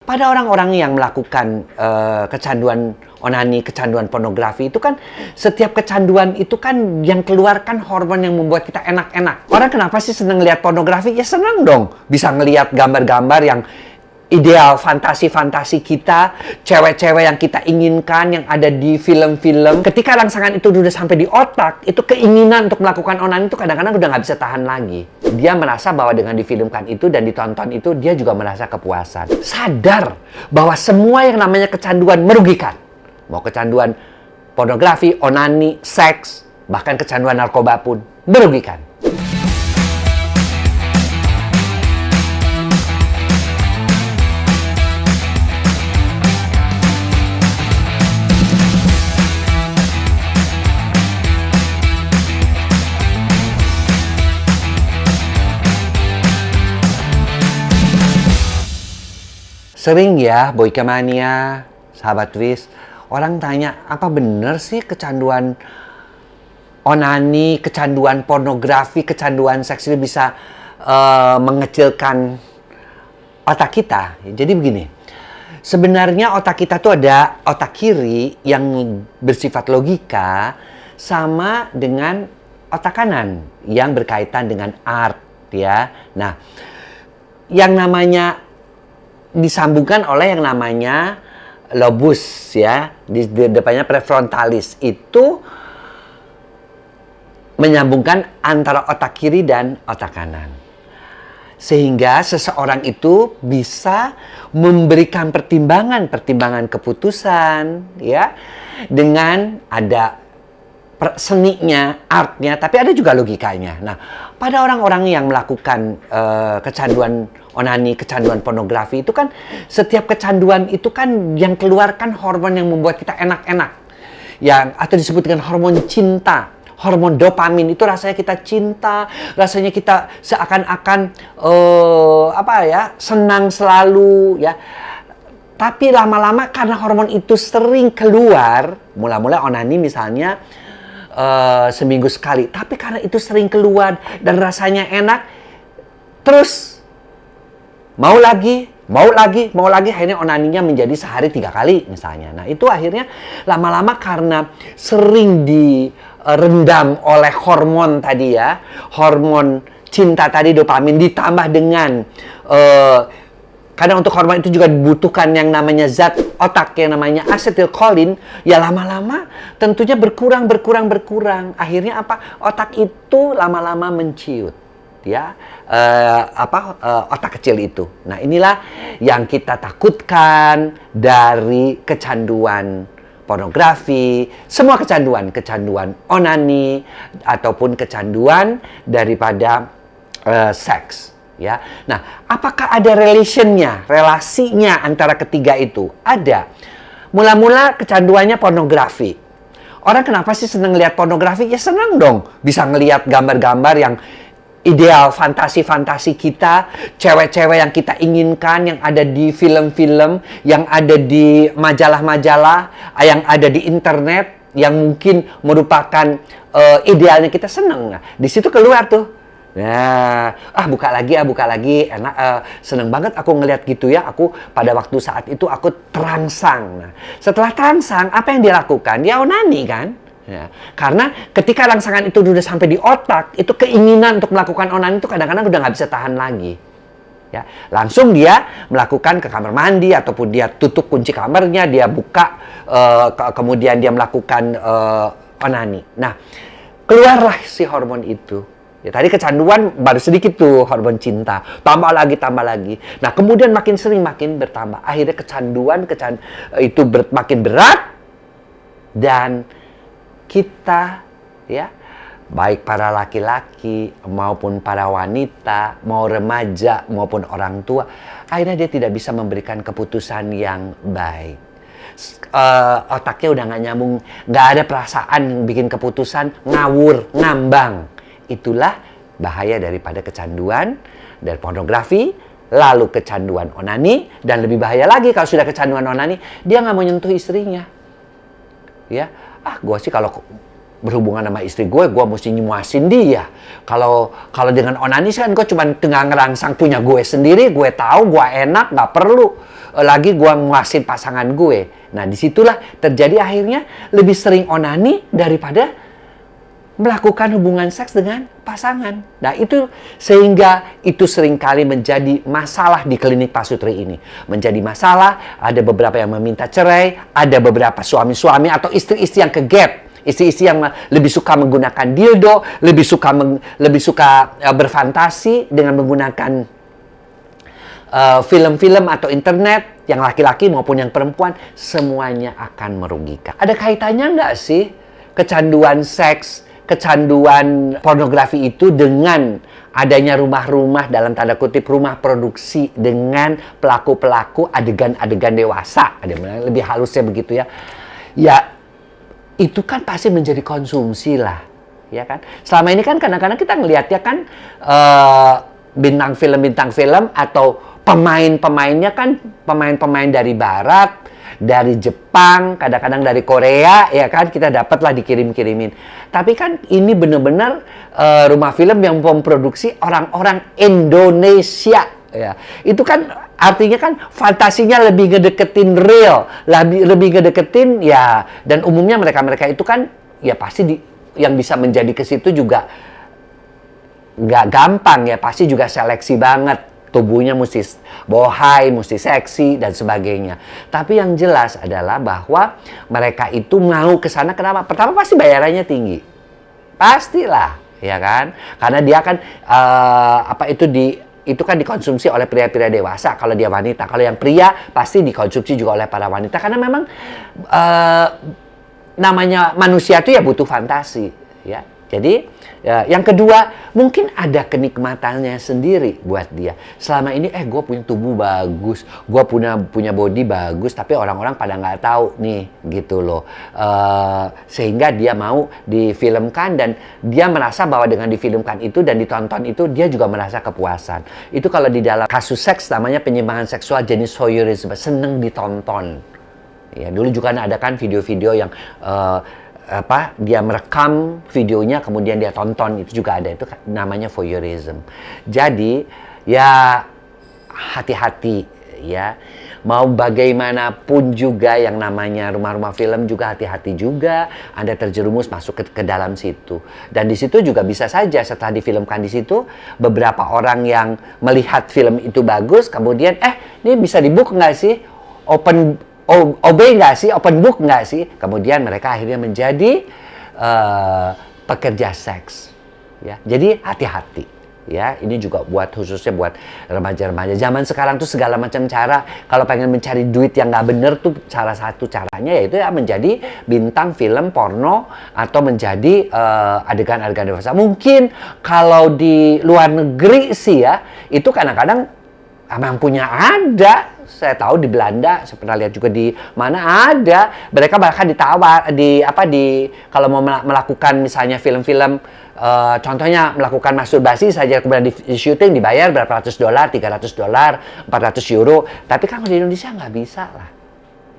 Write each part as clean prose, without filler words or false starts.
pada orang-orang yang melakukan kecanduan onani, kecanduan pornografi itu kan setiap kecanduan itu kan yang keluarkan hormon yang membuat kita enak-enak. Orang kenapa sih seneng lihat pornografi? Ya seneng dong bisa ngelihat gambar-gambar yang ideal, fantasi-fantasi kita, cewek-cewek yang kita inginkan, yang ada di film-film. Ketika rangsangan itu udah sampai di otak, itu keinginan untuk melakukan onani itu kadang-kadang udah nggak bisa tahan lagi. Dia merasa bahwa dengan difilmkan itu dan ditonton itu, dia juga merasa kepuasan. Sadar bahwa semua yang namanya kecanduan merugikan. Mau kecanduan pornografi, onani, seks, bahkan kecanduan narkoba pun merugikan. Sering ya, Boyka Mania, sahabat Twist, orang tanya, apa bener sih kecanduan onani, kecanduan pornografi, kecanduan seks itu bisa mengecilkan otak kita? Jadi begini, sebenarnya otak kita tuh ada otak kiri yang bersifat logika sama dengan otak kanan yang berkaitan dengan art, ya. Nah, yang namanya disambungkan oleh yang namanya lobus, ya, di depannya prefrontalis, itu menyambungkan antara otak kiri dan otak kanan, sehingga seseorang itu bisa memberikan pertimbangan keputusan, ya, dengan ada seninya, artnya, tapi ada juga logikanya. Nah, pada orang-orang yang melakukan kecanduan onani, kecanduan pornografi itu kan setiap kecanduan itu kan yang keluarkan hormon yang membuat kita enak-enak, yang atau disebut dengan hormon cinta, hormon dopamin. Itu rasanya kita cinta, rasanya kita seakan-akan senang selalu, ya. Tapi lama-lama karena hormon itu sering keluar, mula-mula onani misalnya seminggu sekali, tapi karena itu sering keluar dan rasanya enak, terus mau lagi, akhirnya onaninya menjadi sehari 3 kali misalnya. Nah, itu akhirnya lama-lama karena sering direndam oleh hormon tadi, ya, hormon cinta tadi, dopamin, ditambah dengan karena untuk hormon itu juga dibutuhkan yang namanya zat otak yang namanya asetilkolin, ya lama-lama tentunya berkurang. Akhirnya apa? Otak itu lama-lama menciut, ya, otak kecil itu. Nah, inilah yang kita takutkan dari kecanduan pornografi, semua kecanduan onani ataupun kecanduan daripada seks. Ya, nah, apakah ada relasinya antara ketiga itu? Ada. Mula-mula kecanduannya pornografi. Orang kenapa sih seneng lihat pornografi? Ya seneng dong bisa ngelihat gambar-gambar yang ideal, fantasi-fantasi kita, cewek-cewek yang kita inginkan, yang ada di film-film, yang ada di majalah-majalah, yang ada di internet, yang mungkin merupakan idealnya kita seneng. Nah, di situ keluar tuh. Nah, buka lagi, enak, seneng banget aku ngeliat gitu, ya. Aku pada waktu saat itu aku terangsang. Nah, setelah terangsang, apa yang dia lakukan? Dia onani kan? Ya, karena ketika rangsangan itu udah sampai di otak, itu keinginan untuk melakukan onani itu kadang-kadang udah nggak bisa tahan lagi. Ya, langsung dia melakukan ke kamar mandi ataupun dia tutup kunci kamarnya, dia buka, kemudian dia melakukan onani. Nah, keluarlah si hormon itu. Ya, tadi kecanduan baru sedikit tuh hormon cinta, tambah lagi. Nah, kemudian makin sering makin bertambah. Akhirnya kecanduan itu makin berat, dan kita, ya, baik para laki-laki maupun para wanita, mau remaja maupun orang tua, akhirnya dia tidak bisa memberikan keputusan yang baik. Otaknya udah nggak nyambung, nggak ada perasaan yang bikin keputusan, ngawur, ngambang. Itulah bahaya daripada kecanduan dari pornografi, lalu kecanduan onani, dan lebih bahaya lagi kalau sudah kecanduan onani, dia nggak mau nyentuh istrinya. Ya, gue sih kalau berhubungan sama istri gue mesti nyemuasin dia. Kalau dengan onani kan gue cuma tengah ngerangsang punya gue sendiri, gue tahu gue enak, nggak perlu lagi gue nguasin pasangan gue. Nah, disitulah terjadi akhirnya lebih sering onani daripada melakukan hubungan seks dengan pasangan. Nah, itu sehingga itu seringkali menjadi masalah di klinik Pak Sutri ini. Menjadi masalah, ada beberapa yang meminta cerai, ada beberapa suami-suami atau istri-istri yang kegap. Istri-istri yang lebih suka menggunakan dildo, lebih suka berfantasi dengan menggunakan film-film atau internet, yang laki-laki maupun yang perempuan, semuanya akan merugikan. Ada kaitannya nggak sih kecanduan seks, kecanduan pornografi itu dengan adanya rumah-rumah, dalam tanda kutip rumah produksi, dengan pelaku-pelaku adegan-adegan dewasa? Ada yang lebih halusnya begitu ya. Ya, itu kan pasti menjadi konsumsi lah, ya kan? Selama ini kan kadang-kadang kita ngelihatnya kan bintang film atau pemain-pemainnya kan pemain-pemain dari Barat, dari Jepang, kadang-kadang dari Korea, ya kan? Kita dapatlah dikirim-kirimin. Tapi kan ini benar-benar rumah film yang memproduksi orang-orang Indonesia, ya. Itu kan artinya kan fantasinya lebih ngedeketin real, lebih ngedeketin ya, dan umumnya mereka-mereka itu kan ya pasti yang bisa menjadi ke situ juga nggak gampang ya, pasti juga seleksi banget. Tubuhnya mesti bohai, mesti seksi, dan sebagainya. Tapi yang jelas adalah bahwa mereka itu mau ke sana, kenapa? Pertama pasti bayarannya tinggi. Pastilah, ya kan? Karena dia kan, itu kan dikonsumsi oleh pria-pria dewasa kalau dia wanita. Kalau yang pria pasti dikonsumsi juga oleh para wanita. Karena memang namanya manusia itu ya butuh fantasi, ya. Jadi yang kedua, mungkin ada kenikmatannya sendiri buat dia. Selama ini gue punya tubuh bagus, gue punya body bagus, tapi orang-orang pada nggak tahu nih, gitu loh. Sehingga dia mau difilmkan, dan dia merasa bahwa dengan difilmkan itu dan ditonton itu dia juga merasa kepuasan. Itu kalau di dalam kasus seks namanya penyimpangan seksual jenis voyeurisme, seneng ditonton. Ya, dulu juga ada kan video-video yang dia merekam videonya kemudian dia tonton, itu juga ada, itu namanya voyeurism. Jadi ya hati-hati ya, mau bagaimanapun juga yang namanya rumah-rumah film juga hati-hati juga Anda terjerumus masuk ke dalam situ. Dan di situ juga bisa saja setelah difilmkan di situ beberapa orang yang melihat film itu bagus kemudian ini bisa dibook nggak sih, OB nggak sih, open book nggak sih? Kemudian mereka akhirnya menjadi pekerja seks. Ya, jadi hati-hati. Ya, ini juga khususnya buat remaja-remaja. Zaman sekarang tuh segala macam cara. Kalau pengen mencari duit yang nggak bener tuh salah satu caranya yaitu ya menjadi bintang film porno atau menjadi adegan-adegan dewasa. Mungkin kalau di luar negeri sih ya, itu kadang-kadang mampunya ada. Saya tahu di Belanda, saya pernah lihat juga di mana ada. Mereka bahkan ditawar kalau mau melakukan misalnya film-film, contohnya melakukan masturbasi saja kemudian di syuting dibayar berapa ratus dolar, $300, €400. Tapi kan di Indonesia nggak bisa lah.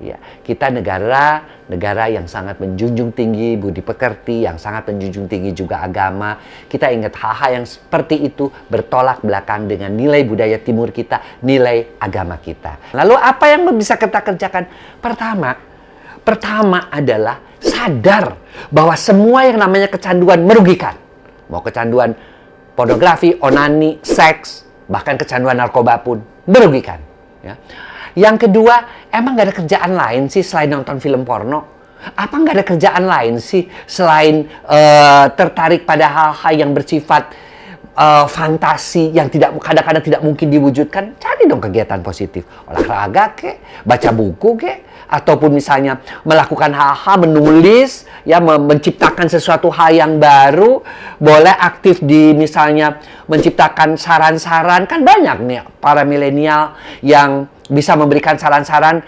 Ya, kita negara yang sangat menjunjung tinggi budi pekerti, yang sangat menjunjung tinggi juga agama. Kita ingat hal-hal yang seperti itu bertolak belakang dengan nilai budaya timur kita, nilai agama kita. Lalu apa yang bisa kita kerjakan? Pertama adalah sadar bahwa semua yang namanya kecanduan merugikan. Mau kecanduan pornografi, onani, seks, bahkan kecanduan narkoba pun merugikan. Ya. Yang kedua, emang gak ada kerjaan lain sih selain nonton film porno? Apa gak ada kerjaan lain sih selain tertarik pada hal-hal yang bersifat fantasi yang kadang-kadang tidak mungkin diwujudkan? Cari dong kegiatan positif. Olahraga kek, baca buku kek, ataupun misalnya melakukan hal-hal, menulis, ya, menciptakan sesuatu hal yang baru. Boleh aktif di misalnya menciptakan saran-saran. Kan banyak nih para milenial yang bisa memberikan saran-saran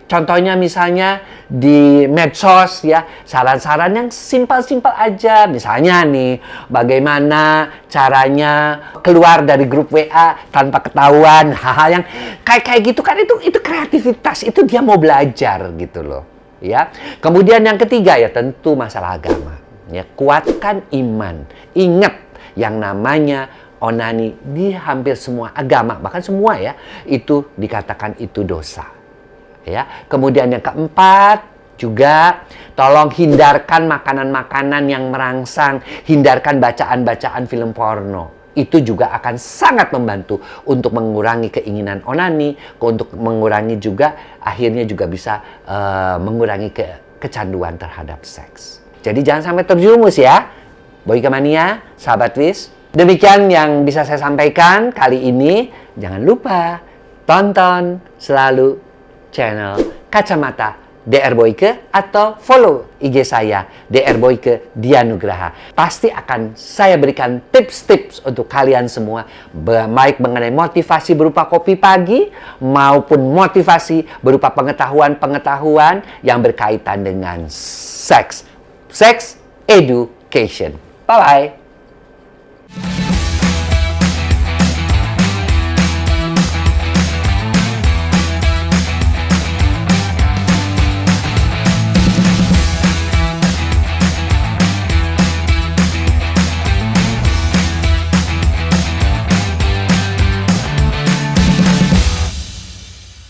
contohnya misalnya di medsos, ya, saran-saran yang simpel-simpel aja. Misalnya nih, bagaimana caranya keluar dari grup WA tanpa ketahuan, hal-hal yang kayak gitu kan, itu kreativitas, itu dia mau belajar gitu loh, ya. Kemudian yang ketiga ya tentu masalah agama, ya, kuatkan iman. Ingat yang namanya onani di hampir semua agama, bahkan semua ya, itu dikatakan itu dosa. Ya. Kemudian yang keempat juga, tolong hindarkan makanan-makanan yang merangsang, hindarkan bacaan-bacaan film porno. Itu juga akan sangat membantu untuk mengurangi keinginan onani, untuk mengurangi juga, akhirnya juga bisa mengurangi kecanduan terhadap seks. Jadi jangan sampai terjerumus ya, Boyka Mania, sahabat Wis. Demikian yang bisa saya sampaikan kali ini. Jangan lupa tonton selalu channel Kacamata DR Boyke atau follow IG saya DR Boyke Dianugraha. Pasti akan saya berikan tips-tips untuk kalian semua, baik mengenai motivasi berupa kopi pagi maupun motivasi berupa pengetahuan-pengetahuan yang berkaitan dengan sex education. Bye bye.